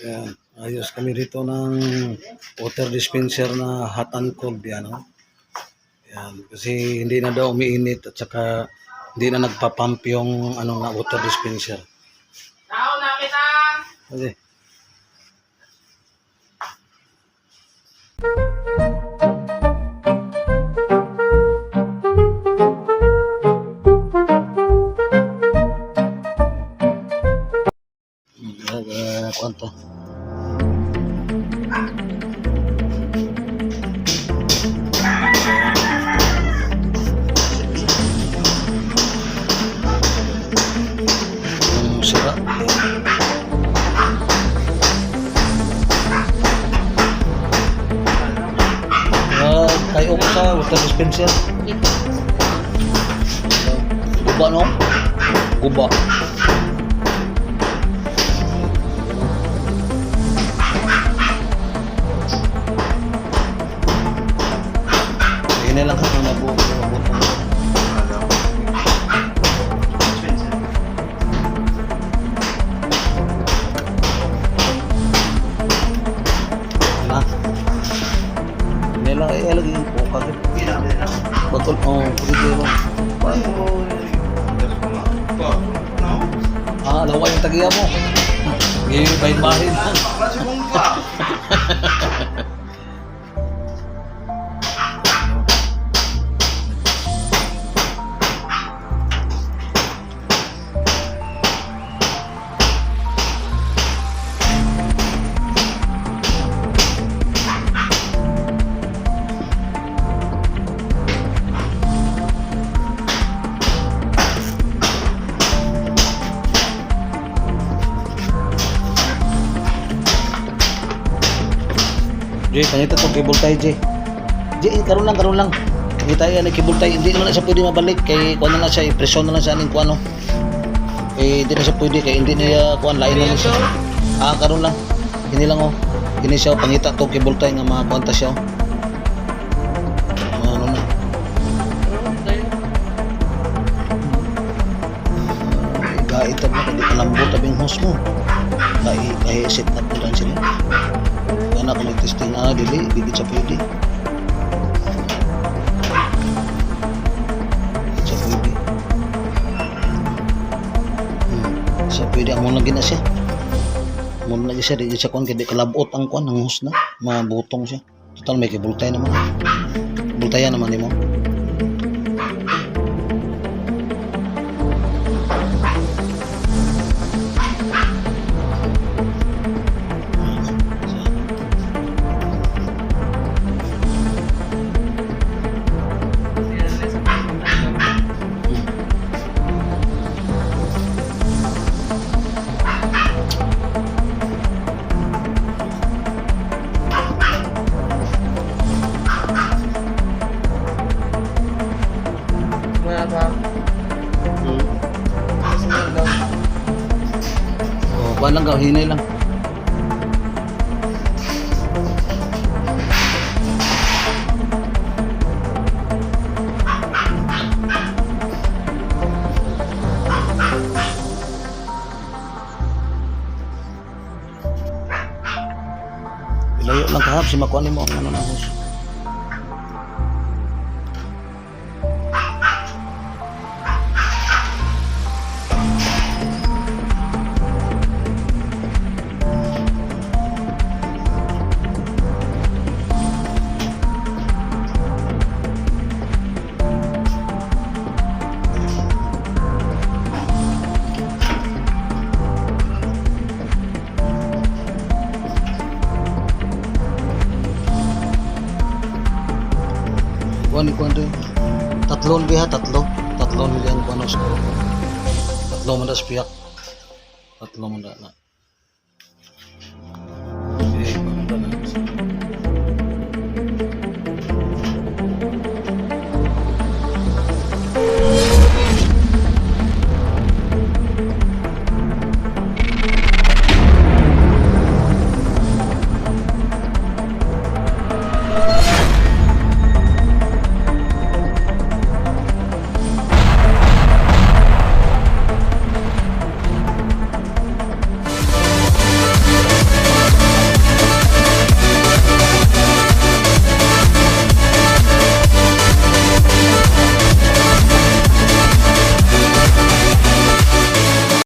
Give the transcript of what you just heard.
Ayan, ayos kami rito ng water dispenser na hot and cold yan. No? Ayan, kasi hindi na daw umiinit at saka hindi na nagpa-pump yung ano na water dispenser. Okay. Kuanto. Sira. Kayo ko sa water dispenser. Guba no? Guba. Ini lang kung nabuo. Nila lagi po kasi betul begitu lawa yung tagiya mo bahin-bahin Jay, kanito to cable tie, Jay. Jay, karon lang. Hindi tayo na cable tie, hindi naman na siya pwede mabalik kay kuan na siya, i-pressure na lang sa aning kuan no. Hindi na siya pwede kay hindi niya kuan lain na siya. Karon lang. Ini lang oh. Ini siya pangita to cable tie nga makakuanta siya. Ano na. Gaitab na hindi ka lambot abing hose mo. Kay set up mo lang sila. Anak ko nag-testing dili sa pwede. Sa pwede ang muna gina siya. Muna lagi siya, di siya kung hindi kalabot ang kuan, ang hus na, mabutong siya. Total may kibultay naman. Bultayan naman mo. Kuha lang ka, hinay lang. Ilayo lang kahap, si makuha mo ang ano na hose. Kuan ito tatlong biha tatlong million kuanos tatlo man das piyak tatlo man na